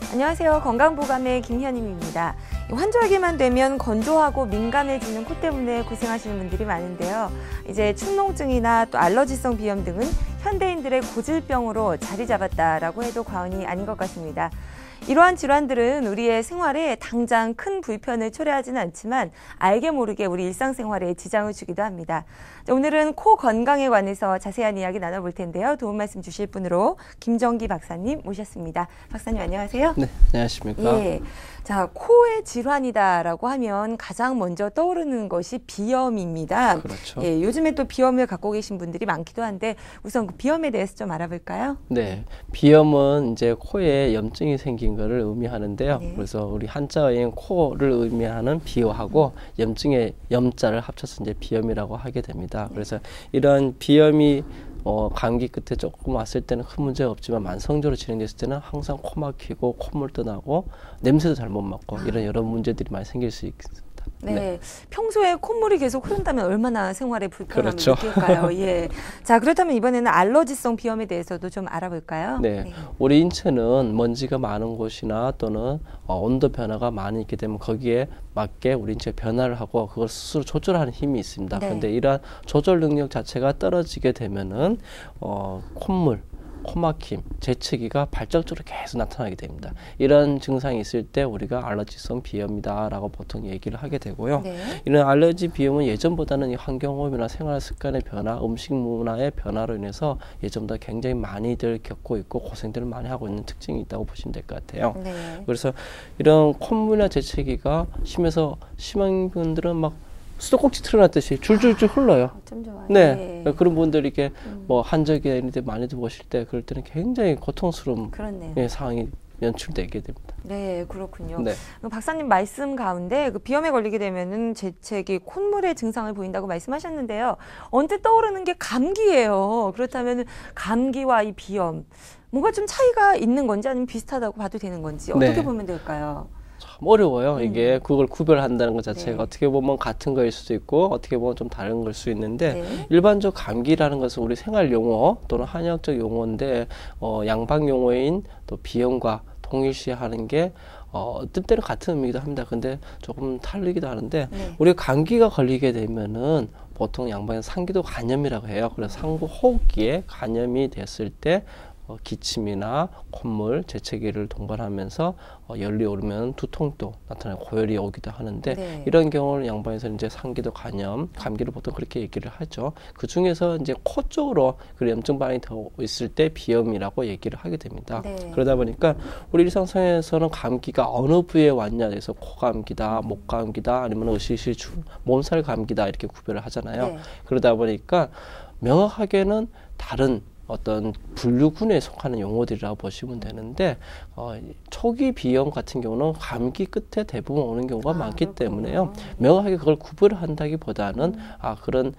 안녕하세요. 건강보감의 김현임입니다. 환절기만 되면 건조하고 민감해지는 코 때문에 고생하시는 분들이 많은데요. 이제 축농증이나 또 알러지성 비염 등은 현대인들의 고질병으로 자리 잡았다라고 해도 과언이 아닌 것 같습니다. 이러한 질환들은 우리의 생활에 당장 큰 불편을 초래하지는 않지만 알게 모르게 우리 일상생활에 지장을 주기도 합니다. 오늘은 코 건강에 관해서 자세한 이야기 나눠볼 텐데요. 도움 말씀 주실 분으로 김정기 박사님 모셨습니다. 박사님 안녕하세요. 네, 안녕하십니까. 예. 자, 코의 질환이다라고 하면 가장 먼저 떠오르는 것이 비염입니다. 그렇죠. 예, 요즘에 또 비염을 갖고 계신 분들이 많기도 한데 우선 그 비염에 대해서 좀 알아볼까요? 네, 비염은 이제 코에 염증이 생긴 것을 의미하는데요. 네. 그래서 우리 한자어인 코를 의미하는 비호하고 염증의 염자를 합쳐서 이제 비염이라고 하게 됩니다. 그래서 이런 비염이 감기 끝에 조금 왔을 때는 큰 문제가 없지만 만성적으로 진행됐을 때는 항상 코 막히고 콧물도 나고 냄새도 잘 못 맡고 이런 여러 문제들이 많이 생길 수 있습니다. 네. 네. 평소에 콧물이 계속 흐른다면 얼마나 생활에 불편함을 그렇죠. 느낄까요? 예. 자, 그렇다면 이번에는 알러지성 비염에 대해서도 좀 알아볼까요? 네. 우리 인체는 먼지가 많은 곳이나 또는 온도 변화가 많이 있게 되면 거기에 맞게 우리 인체가 변화를 하고 그걸 스스로 조절하는 힘이 있습니다. 네. 그런데 이러한 조절 능력 자체가 떨어지게 되면은 콧물, 코막힘, 재채기가 발작적으로 계속 나타나게 됩니다. 이런 증상이 있을 때 우리가 알러지성 비염이다라고 보통 얘기를 하게 되고요. 네. 이런 알러지 비염은 예전보다는 이 환경오염이나 생활 습관의 변화, 음식 문화의 변화로 인해서 예전보다 굉장히 많이들 겪고 있고 고생들을 많이 하고 있는 특징이 있다고 보시면 될 것 같아요. 네. 그래서 이런 콧물이나 재채기가 심한 분들은 막 수도꼭지 틀어놨듯이 줄줄줄 흘러요. 좀 좋아요. 네, 네. 그런 분들이 이렇게 뭐 한적이나 이런 데 많이들 보실 때 그럴 때는 굉장히 고통스러운 그렇네요. 상황이 연출되게 됩니다. 네, 그렇군요. 네. 박사님 말씀 가운데 그 비염에 걸리게 되면은 재채기, 콧물의 증상을 보인다고 말씀하셨는데요. 언뜻 떠오르는 게 감기예요. 그렇다면 감기와 이 비염 뭔가 좀 차이가 있는 건지 아니면 비슷하다고 봐도 되는 건지 어떻게 네. 보면 될까요? 참 어려워요. 이게 그걸 구별한다는 것 자체가 네. 어떻게 보면 같은 거일 수도 있고 어떻게 보면 좀 다른 걸 수 있는데 네. 일반적 감기라는 것은 우리 생활 용어 또는 한의학적 용어인데 양방 용어인 또 비염과 동일시하는 게 어떤 때는 같은 의미이기도 합니다. 근데 조금 다르기도 하는데 네. 우리가 감기가 걸리게 되면은 보통 양방에서 상기도 간염이라고 해요. 그래서 상부 호흡기에 간염이 됐을 때 기침이나 콧물, 재채기를 동반하면서 열이 오르면 두통도 나타나고 고열이 오기도 하는데 네. 이런 경우는 양방에서 이제 상기도 간염, 감기를 보통 그렇게 얘기를 하죠. 그 중에서 이제 코 쪽으로 그 염증 반응이 더 있을 때 비염이라고 얘기를 하게 됩니다. 네. 그러다 보니까 우리 일상생활에서는 감기가 어느 부위에 왔냐 해서 코감기다, 목감기다, 아니면 으실으실 몸살 감기다 이렇게 구별을 하잖아요. 네. 그러다 보니까 명확하게는 다른 어떤 분류군에 속하는 용어들이라고 보시면 되는데 초기 비염 같은 경우는 감기 끝에 대부분 오는 경우가 많기 그렇군요. 때문에요. 명확하게 그걸 구별을 한다기보다는 그런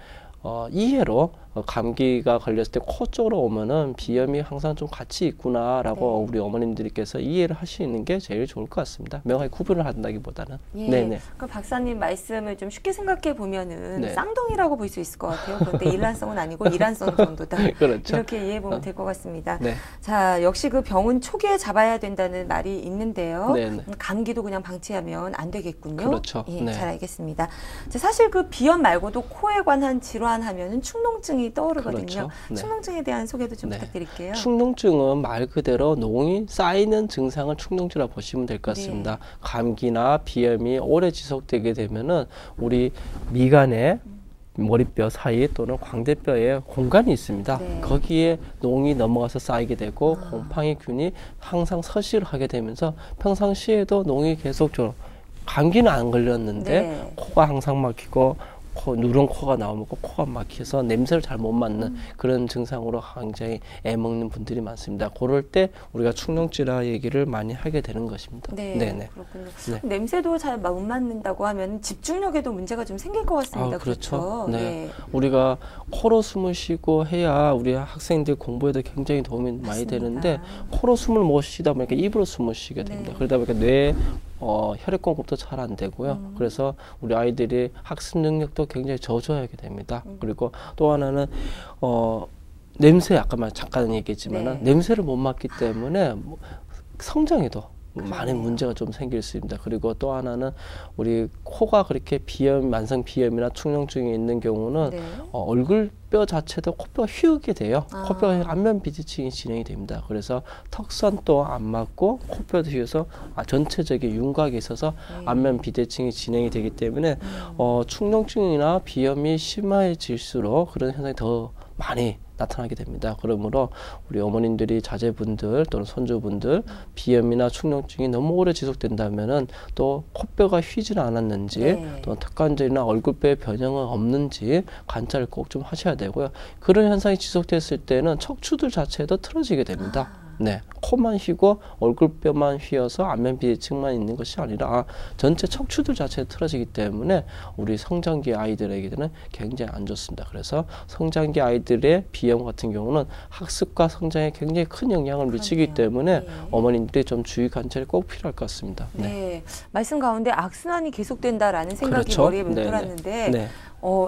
이해로 감기가 걸렸을 때 코 쪽으로 오면은 비염이 항상 좀 같이 있구나라고 네. 우리 어머님들께서 이해를 하시는 게 제일 좋을 것 같습니다. 명확히 구분을 한다기보다는. 예. 네네. 그 박사님 말씀을 좀 쉽게 생각해 보면은 네. 쌍둥이라고 볼 수 있을 것 같아요. 그런데 일란성은 아니고 이란성 정도다. 그렇죠. 이렇게 이해해 보면 될 것 같습니다. 네. 자, 역시 그 병은 초기에 잡아야 된다는 말이 있는데요. 네네. 감기도 그냥 방치하면 안 되겠군요. 그렇죠. 예, 네. 잘 알겠습니다. 자, 사실 그 비염 말고도 코에 관한 질환 하면은 축농증이 떠오르거든요. 그렇죠. 네. 축농증에 대한 소개도 좀 네. 부탁드릴게요. 축농증은 말 그대로 농이 쌓이는 증상을 축농증이라고 보시면 될 것 같습니다. 네. 감기나 비염이 오래 지속되게 되면은 우리 미간에 머리뼈 사이 또는 광대뼈에 공간이 있습니다. 네. 거기에 농이 넘어가서 쌓이게 되고 곰팡이균이 항상 서식을 하게 되면서 평상시에도 농이 계속적으로 감기는 안 걸렸는데 네. 코가 항상 막히고 누런 코가 나오면 코가 막혀서 냄새를 잘 못 맡는 그런 증상으로 굉장히 애먹는 분들이 많습니다. 그럴 때 우리가 축농증이라 얘기를 많이 하게 되는 것입니다. 네, 네네. 그렇군요. 네. 냄새도 잘 못 맡는다고 하면 집중력에도 문제가 좀 생길 것 같습니다. 그렇죠. 그렇죠? 네. 예. 우리가 코로 숨을 쉬고 해야 우리 학생들 공부에도 굉장히 도움이 많이 맞습니다. 되는데 코로 숨을 못 쉬다 보니까 입으로 숨을 쉬게 됩니다. 네. 그러다 보니까 뇌 혈액 공급도 잘 안 되고요. 그래서 우리 아이들이 학습 능력도 굉장히 저조하게 됩니다. 그리고 또 하나는 냄새 아까 잠깐 얘기했지만은 네. 냄새를 못 맡기 때문에 성장에도 많은 문제가 좀 생길 수 있습니다. 그리고 또 하나는 우리 코가 그렇게 비염, 만성 비염이나 축농증이 있는 경우는 네. 얼굴뼈 자체도 코뼈가 휘게 돼요. 코뼈가 안면 비대칭이 진행이 됩니다. 그래서 턱선도 안 맞고 코뼈도 휘어서 전체적인 윤곽이 있어서 안면 비대칭이 진행이 되기 때문에 축농증이나 비염이 심해질수록 그런 현상이 더 많이 나타나게 됩니다. 그러므로 우리 어머님들이 자제분들 또는 손주분들 비염이나 축농증이 너무 오래 지속된다면은 또 코뼈가 휘지는 않았는지 네. 또 턱관절이나 얼굴뼈의 변형은 없는지 관찰을 꼭 좀 하셔야 되고요. 그런 현상이 지속됐을 때는 척추들 자체도 틀어지게 됩니다. 네, 코만 휘고 얼굴뼈만 휘어서 안면 비대칭만 있는 것이 아니라 전체 척추들 자체가 틀어지기 때문에 우리 성장기 아이들에게는 굉장히 안 좋습니다. 그래서 성장기 아이들의 비염 같은 경우는 학습과 성장에 굉장히 큰 영향을 미치기 때문에 어머님들이 좀 주의 관찰이 꼭 필요할 것 같습니다. 네, 말씀 가운데 악순환이 계속된다라는 생각이 그렇죠. 머리에 맴돌았는데 네.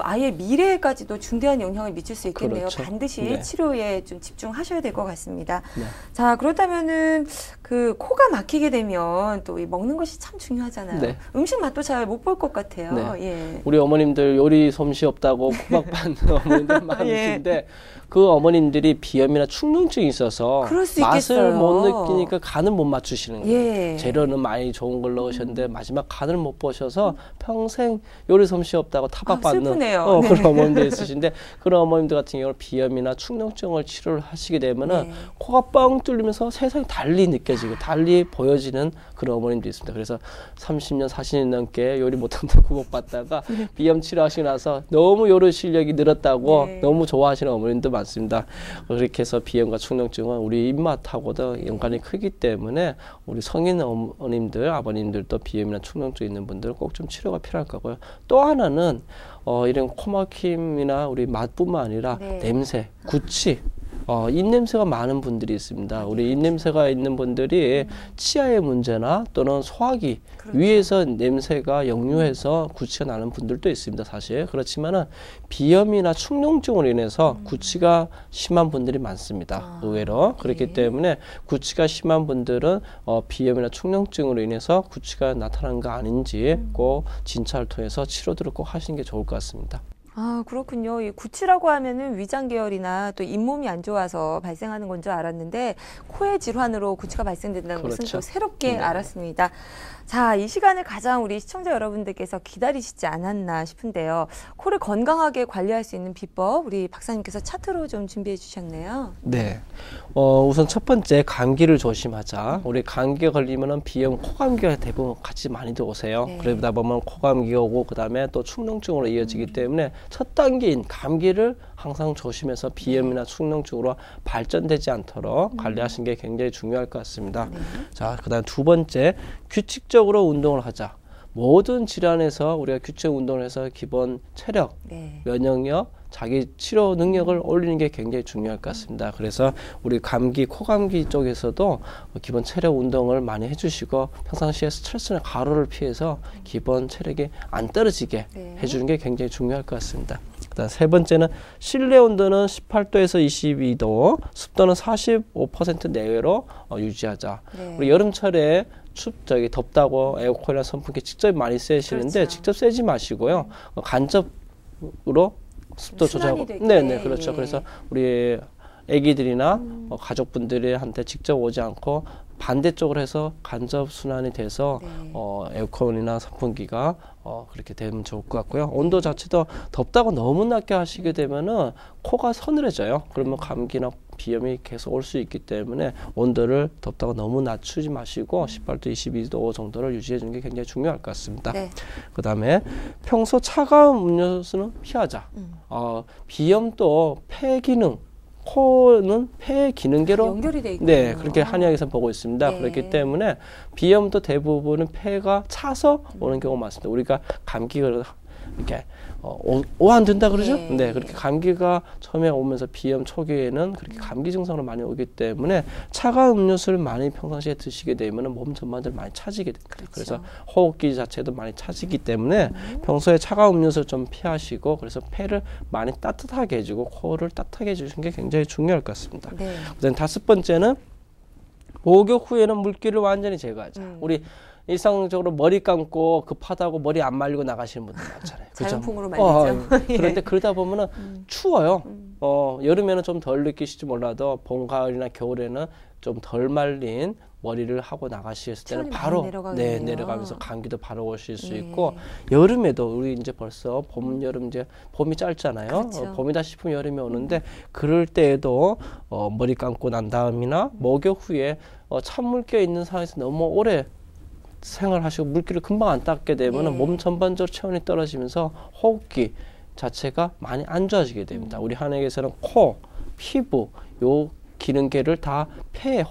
아예 미래에까지도 중대한 영향을 미칠 수 있겠네요. 그렇죠. 반드시 네. 치료에 좀 집중하셔야 될 것 같습니다. 네. 자, 그렇다면은 그 코가 막히게 되면 또 이 먹는 것이 참 중요하잖아요. 네. 음식 맛도 잘 못 볼 것 같아요. 네. 예. 우리 어머님들 요리 솜씨 없다고 구박 받는 어머님들 많으신데 그 어머님들이 비염이나 축농증이 있어서 그럴 수 맛을 있겠어요. 못 느끼니까 간을 못 맞추시는 거예요. 예. 재료는 많이 좋은 걸 넣으셨는데 마지막 간을 못 보셔서 평생 요리 솜씨 없다고 타박받는 슬프네요. 그런 어머님들 있으신데 그런 어머님들 같은 경우는 비염이나 축농증을 치료를 하시게 되면은 네. 코가 뻥 뚫리면서 세상이 달리 느껴지고 달리 보여지는 그런 어머님도 있습니다. 그래서 30년, 40년 넘게 요리 못한다고 구박받다가 비염 치료하시고 나서 너무 요리 실력이 늘었다고 네. 너무 좋아하시는 어머님도 많습니다. 그렇게 해서 비염과 축농증은 우리 입맛하고도 연관이 크기 때문에 우리 성인 어머님들, 아버님들도 비염이나 축농증 있는 분들은 꼭 좀 치료가 필요할 거고요. 또 하나는 이런 코막힘이나 우리 맛뿐만 아니라 네. 냄새, 구취, 입냄새가 많은 분들이 있습니다. 우리 입냄새가 있는 분들이 치아의 문제나 또는 소화기 그렇죠. 위에서 냄새가 역류해서 구취가 나는 분들도 있습니다. 사실 그렇지만은 비염이나 축농증으로 인해서 구취가 심한 분들이 많습니다. 의외로 그렇기 때문에 구취가 심한 분들은 비염이나 축농증으로 인해서 구취가 나타난 거 아닌지 꼭 진찰을 통해서 치료들을 꼭 하시는 게 좋을 것 같습니다. 아, 그렇군요. 이 구취라고 하면은 위장 계열이나 또 잇몸이 안 좋아서 발생하는 건 줄 알았는데 코의 질환으로 구취가 발생된다는 것은 그렇죠. 또 새롭게 네. 알았습니다. 자, 이 시간을 가장 우리 시청자 여러분들께서 기다리시지 않았나 싶은데요. 코를 건강하게 관리할 수 있는 비법 우리 박사님께서 차트로 좀 준비해 주셨네요. 네. 우선 첫 번째 감기를 조심하자. 우리 감기가 걸리면은 비염, 코감기가 대부분 같이 많이들 오세요. 네. 그러다 보면 코감기가 오고 그다음에 또 축농증으로 이어지기 때문에 첫 단계인 감기를 항상 조심해서 비염이나 축농증으로 발전되지 않도록 관리하시는 게 굉장히 중요할 것 같습니다. 자, 그다음 두 번째, 규칙적으로 운동을 하자. 모든 질환에서 우리가 규칙 운동을 해서 기본 체력, 네. 면역력, 자기 치료 능력을 올리는 게 굉장히 중요할 것 같습니다. 그래서 우리 감기, 코감기 쪽에서도 기본 체력 운동을 많이 해주시고 평상시에 스트레스나 과로를 피해서 기본 체력이 안 떨어지게 네. 해주는 게 굉장히 중요할 것 같습니다. 그다음 세 번째는 실내 온도는 18도에서 22도, 습도는 45% 내외로 유지하자. 네. 우리 여름철에 덥다고 에어컨이나 선풍기 직접 많이 쐬시는데 그렇죠. 직접 쐬지 마시고요. 간접으로 습도 조절하고. 순환이 되게. 네네, 그렇죠. 예. 그래서 우리 애기들이나 가족분들한테 직접 오지 않고 반대쪽으로 해서 간접 순환이 돼서 네. 에어컨이나 선풍기가 그렇게 되면 좋을 것 같고요. 온도 자체도 덥다고 너무 낮게 하시게 되면은 코가 서늘해져요. 그러면 감기나 비염이 계속 올 수 있기 때문에 온도를 덥다고 너무 낮추지 마시고 18도, 22도 정도를 유지해 주는 게 굉장히 중요할 것 같습니다. 네. 그다음에 평소 차가운 음료수는 피하자. 비염도 폐 기능, 코는 폐 기능계로 연결이 돼 있군요. 네, 그렇게 한의학에서 보고 있습니다. 네. 그렇기 때문에 비염도 대부분은 폐가 차서 오는 경우가 많습니다. 우리가 감기가 이렇게 오한된다 그러죠? 네. 네, 그렇게 감기가 처음에 오면서 비염 초기에는 그렇게 감기 증상으로 많이 오기 때문에 차가운 음료수를 많이 평상시에 드시게 되면 몸 전반적으로 많이 차지게 됩니다. 그렇죠. 그래서 호흡기 자체도 많이 차지기 때문에 평소에 차가운 음료수를 좀 피하시고 그래서 폐를 많이 따뜻하게 해주고 코를 따뜻하게 해주시는 게 굉장히 중요할 것 같습니다. 네. 그다음 다섯 번째는 목욕 후에는 물기를 완전히 제거하자. 우리 일상적으로 머리 감고 급하다고 머리 안 말리고 나가시는 분들 많잖아요. 자연풍으로 말리죠. 그런데 그러다 보면은 추워요. 여름에는 좀 덜 느끼실지 몰라도 봄, 가을이나 겨울에는 좀 덜 말린 머리를 하고 나가셨을 때는 바로 내려가면서 감기도 바로 오실 수 있고, 여름에도 우리 이제 벌써 봄, 여름 이제 봄이 짧잖아요. 그렇죠. 봄이다 싶으면 여름이 오는데 그럴 때에도 머리 감고 난 다음이나 목욕 후에 찬물 껴 있는 상황에서 너무 오래 생활하시고 물기를 금방 안 닦게 되면 몸 전반적으로 체온이 떨어지면서 호흡기 자체가 많이 안 좋아지게 됩니다. 우리 한에게서는 코, 피부, 요 기능계를 다 폐에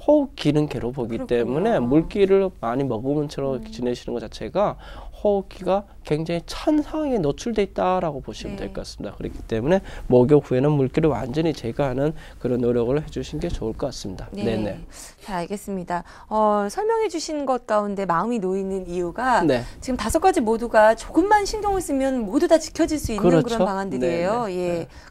호흡 기능계로 보기 그렇구나. 때문에 물기를 많이 머금은 채로 지내시는 것 자체가 호흡기가 굉장히 찬 상황에 노출돼 있다라고 보시면 될 것 같습니다. 그렇기 때문에 목욕 후에는 물기를 완전히 제거하는 그런 노력을 해주신 게 좋을 것 같습니다. 네네. 잘 알겠습니다. 설명해 주신 것 가운데 마음이 놓이는 이유가 지금 5가지 모두가 조금만 신경을 쓰면 모두 다 지켜질 수 있는 그런 방안들이에요.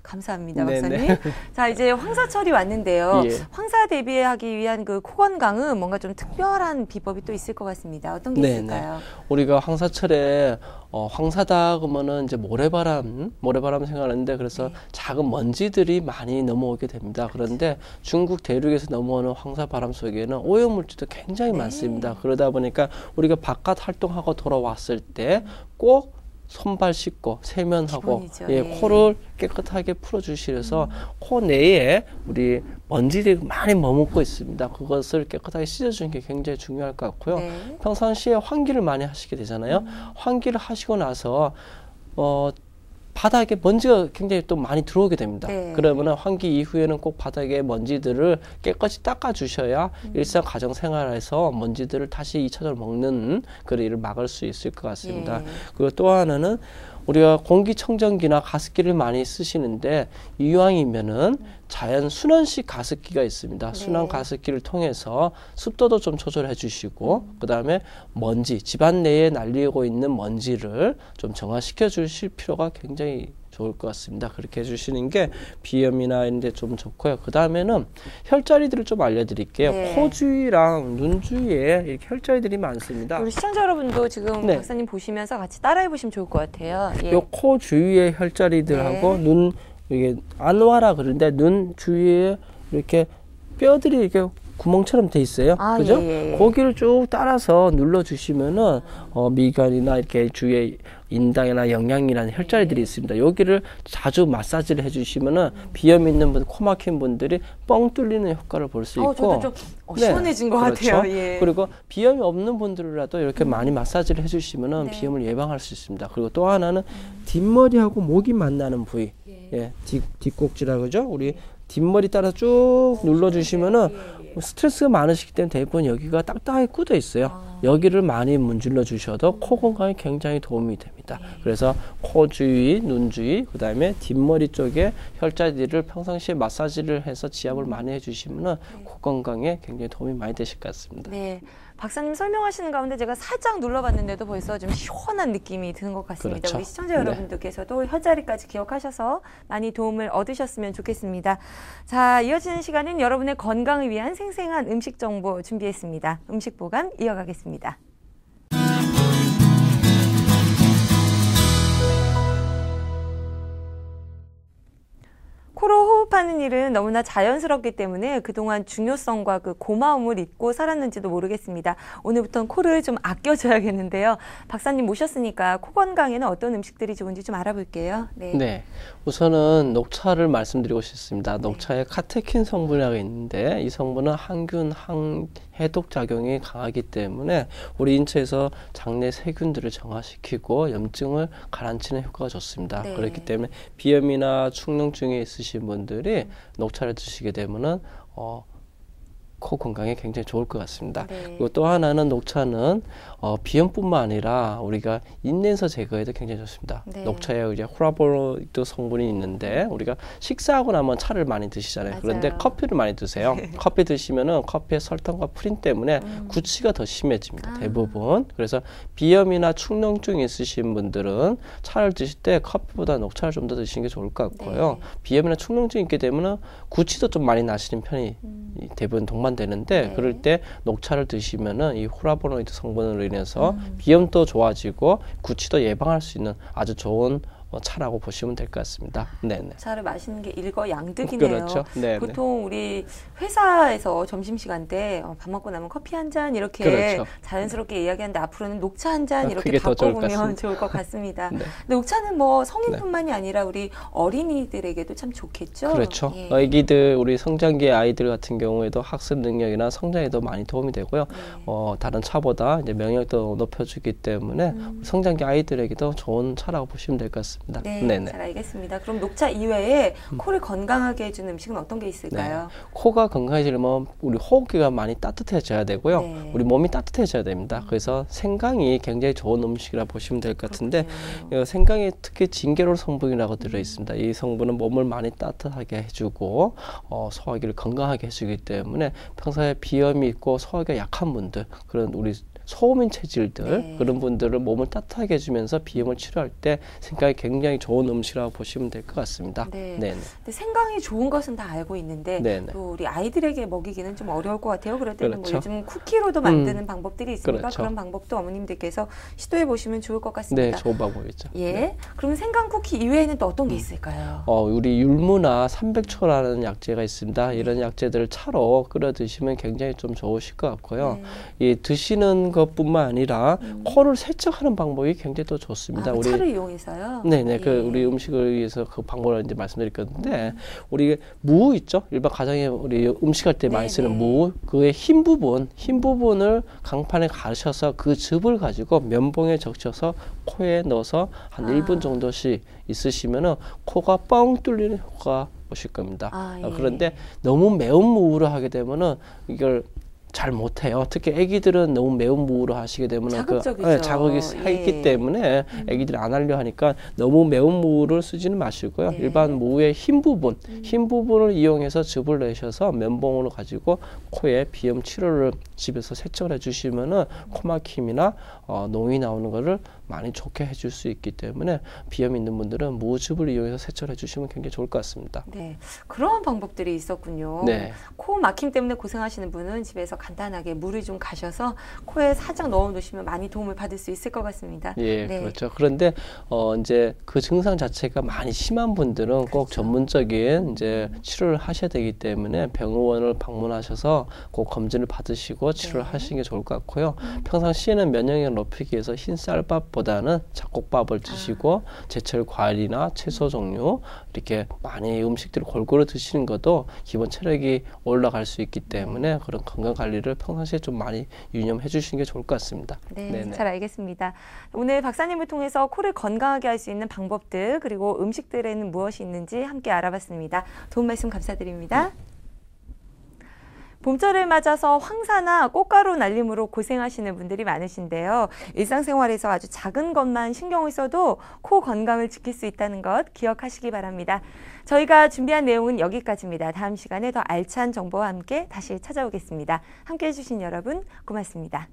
감사합니다, 박사님. 자, 이제 황사철이 왔는데요. 황사 대비하기 위한 그 코 건강은 뭔가 좀 특별한 비법이 또 있을 것 같습니다. 어떤 게 있을까요? 우리가 황사철에 황사다 그러면은 이제 모래바람 생각하는데, 그래서 작은 먼지들이 많이 넘어오게 됩니다. 그런데 중국 대륙에서 넘어오는 황사바람 속에는 오염물질도 굉장히 많습니다. 그러다 보니까 우리가 바깥 활동하고 돌아왔을 때 꼭 손발 씻고 세면하고 코를 깨끗하게 풀어주시면서 코 내에 우리 먼지들이 많이 머물고 있습니다. 그것을 깨끗하게 씻어주는 게 굉장히 중요할 것 같고요. 평상시에 환기를 많이 하시게 되잖아요. 환기를 하시고 나서 바닥에 먼지가 굉장히 또 많이 들어오게 됩니다. 그러면 환기 이후에는 꼭 바닥에 먼지들을 깨끗이 닦아 주셔야 일상 가정 생활에서 먼지들을 다시 2차적으로 먹는 그런 일을 막을 수 있을 것 같습니다. 그리고 또 하나는 우리가 공기청정기나 가습기를 많이 쓰시는데, 이왕이면은 자연 순원식 가습기가 있습니다. 순환 가습기를 통해서 습도도 좀 조절해 주시고, 그 다음에 먼지, 집안 내에 날리고 있는 먼지를 좀 정화시켜 주실 필요가 굉장히 좋을 것 같습니다. 그렇게 해주시는 게 비염이나 이런 데 좀 좋고요. 그 다음에는 혈자리들을 좀 알려드릴게요. 코 주위랑 눈 주위에 이렇게 혈자리들이 많습니다. 우리 시청자 여러분도 지금 박사님 보시면서 같이 따라해 보시면 좋을 것 같아요. 요 코 주위의 혈자리들하고 눈, 이게 안와라 그러는데 눈 주위에 이렇게 뼈들이 이렇게 구멍처럼 돼 있어요. 그죠? 거기를 쭉 따라서 눌러주시면은 미간이나 이렇게 주위에 인당이나 영양이라는 혈자리들이 있습니다. 여기를 자주 마사지를 해주시면은 비염 있는 분, 코 막힌 분들이 뻥 뚫리는 효과를 볼 수 있고, 저도 좀 시원해진 것 같아요. 그리고 비염이 없는 분들이라도 이렇게 많이 마사지를 해주시면은 비염을 예방할 수 있습니다. 그리고 또 하나는 뒷머리하고 목이 만나는 부위, 뒷꼭지라 그러죠? 우리 뒷머리 따라 쭉 눌러주시면은 스트레스가 많으시기 때문에 대부분 여기가 딱딱하게 굳어 있어요. 여기를 많이 문질러 주셔도 코 건강에 굉장히 도움이 됩니다. 그래서 코 주위, 눈 주위, 그 다음에 뒷머리 쪽에 혈자리를 평상시에 마사지를 해서 지압을 많이 해주시면 코 건강에 굉장히 도움이 많이 되실 것 같습니다. 박사님 설명하시는 가운데 제가 살짝 눌러봤는데도 벌써 좀 시원한 느낌이 드는 것 같습니다. 우리 시청자 여러분들께서도 혈자리까지 기억하셔서 많이 도움을 얻으셨으면 좋겠습니다. 자, 이어지는 시간은 여러분의 건강을 위한 생생한 음식 정보 준비했습니다. 음식 보관 이어가겠습니다. 코로 호흡하는 일은 너무나 자연스럽기 때문에 그동안 중요성과 그 고마움을 잊고 살았는지도 모르겠습니다. 오늘부터는 코를 좀 아껴줘야겠는데요. 박사님 모셨으니까 코 건강에는 어떤 음식들이 좋은지 좀 알아볼게요. 우선은 녹차를 말씀드리고 싶습니다. 녹차에 카테킨 성분이라고 있는데, 이 성분은 항균, 해독 작용이 강하기 때문에 우리 인체에서 장내 세균들을 정화시키고 염증을 가라앉히는 효과가 좋습니다. 그렇기 때문에 비염이나 축농증이 있으신 분들이 녹차를 드시게 되면은 코 건강에 굉장히 좋을 것 같습니다. 그리고 또 하나는 녹차는 비염뿐만 아니라 우리가 인내서 제거에도 굉장히 좋습니다. 녹차에 이제 플라보노이드 성분이 있는데, 우리가 식사하고 나면 차를 많이 드시잖아요. 그런데 커피를 많이 드세요. 커피 드시면은 커피의 설탕과 프린 때문에 구취가 더 심해집니다. 대부분. 그래서 비염이나 축농증이 있으신 분들은 차를 드실 때 커피보다 녹차를 좀 더 드시는 게 좋을 것 같고요. 비염이나 축농증이 있게 되면은 구취도 좀 많이 나시는 편이 대부분 동반되는데 네. 그럴 때 녹차를 드시면은 이 후라보노이드 성분으로 인해서 비염도 좋아지고 구취도 예방할 수 있는 아주 좋은 차라고 보시면 될 것 같습니다. 네네. 차를 마시는 게 일거양득이네요. 그렇죠. 네네. 보통 우리 회사에서 점심시간 때 밥 먹고 나면 커피 한 잔 이렇게 그렇죠. 자연스럽게 이야기하는데 앞으로는 녹차 한 잔 이렇게 그게 더 좋을 것 바꿔보면 같습니다. 좋을 것 같습니다. 네. 근데 녹차는 뭐 성인뿐만이 아니라 우리 어린이들에게도 참 좋겠죠? 그렇죠. 예. 아기들, 우리 성장기 아이들 같은 경우에도 학습 능력이나 성장에도 많이 도움이 되고요. 다른 차보다 이제 면역도 높여주기 때문에 성장기 아이들에게도 좋은 차라고 보시면 될 것 같습니다. 네, 네네. 잘 알겠습니다. 그럼 녹차 이외에 코를 건강하게 해주는 음식은 어떤 게 있을까요? 네. 코가 건강해지려면 우리 호흡기가 많이 따뜻해져야 되고요. 네. 우리 몸이 따뜻해져야 됩니다. 그래서 생강이 굉장히 좋은 음식이라 보시면 될 것 같은데 생강에 특히 진계롤 성분이라고 들어 있습니다. 이 성분은 몸을 많이 따뜻하게 해주고 소화기를 건강하게 해주기 때문에 평소에 비염이 있고 소화기가 약한 분들, 그런 우리 소음인 체질들 네. 그런 분들은 몸을 따뜻하게 해주면서 비염을 치료할 때 생강이 굉장히 좋은 음식이라고 보시면 될 것 같습니다. 네. 네네. 근데 생강이 좋은 것은 다 알고 있는데 네네. 또 우리 아이들에게 먹이기는 좀 어려울 것 같아요. 그럴 때는 그렇죠. 뭐 요즘 쿠키로도 만드는 방법들이 있으니까 그렇죠. 그런 방법도 어머님들께서 시도해 보시면 좋을 것 같습니다. 네, 좋은 방법이죠. 예. 네. 그러면 생강 쿠키 이외에는 또 어떤 게 있을까요? 우리 율무나 300초라는 약재가 있습니다. 이런 약재들을 차로 끓여 드시면 굉장히 좀 좋으실 것 같고요. 이 드시는 것뿐만 아니라 코를 세척하는 방법이 굉장히 또 좋습니다. 우리 차를 이용해서요? 네네. 예. 그 우리 음식을 위해서 그 방법을 이제 말씀드릴 건데 우리 무 있죠? 일반 가정에 우리 음식할 때 많이 쓰는 무, 그의 흰 부분을 강판에 가셔서 그 즙을 가지고 면봉에 적셔서 코에 넣어서 한 1분 정도씩 있으시면은 코가 뻥 뚫리는 효과가 오실 겁니다. 예. 그런데 너무 매운 무를 하게 되면은 이걸 잘 못해요. 특히 아기들은 너무 매운 무로 하시게 되면 자극적이죠. 자극이 있기 때문에 아기들이 안 하려 하니까 너무 매운 무를 쓰지는 마시고요. 네. 일반 무의 흰 부분을 이용해서 즙을 내셔서 면봉으로 가지고 코에 비염 치료를 집에서 세척을 해주시면은 코막힘이나 농이 나오는 거를 많이 좋게 해줄 수 있기 때문에 비염 있는 분들은 무즙을 이용해서 세척을 해주시면 굉장히 좋을 것 같습니다. 네, 그런 방법들이 있었군요. 네. 코 막힘 때문에 고생하시는 분은 집에서 간단하게 물을 좀 가셔서 코에 살짝 넣어 놓으시면 많이 도움을 받을 수 있을 것 같습니다. 예, 네. 그렇죠. 그런데 이제 그 증상 자체가 많이 심한 분들은 꼭 전문적인 이제 치료를 하셔야 되기 때문에 병원을 방문하셔서 꼭 검진을 받으시고 치료를 하시는 게 좋을 것 같고요. 평상시에는 면역력을 높이기 위해서 흰 쌀밥보다는 잡곡밥을 드시고 제철 과일이나 채소 종류 이렇게 많이 음식들을 골고루 드시는 것도 기본 체력이 올라갈 수 있기 때문에 그런 건강 관리를 평상시에 좀 많이 유념해 주시는 게 좋을 것 같습니다. 네, 네네. 잘 알겠습니다. 오늘 박사님을 통해서 코를 건강하게 할 수 있는 방법들 그리고 음식들에는 무엇이 있는지 함께 알아봤습니다. 좋은 말씀 감사드립니다. 봄철을 맞아서 황사나 꽃가루 날림으로 고생하시는 분들이 많으신데요. 일상생활에서 아주 작은 것만 신경을 써도 코 건강을 지킬 수 있다는 것 기억하시기 바랍니다. 저희가 준비한 내용은 여기까지입니다. 다음 시간에 더 알찬 정보와 함께 다시 찾아오겠습니다. 함께해 주신 여러분 고맙습니다.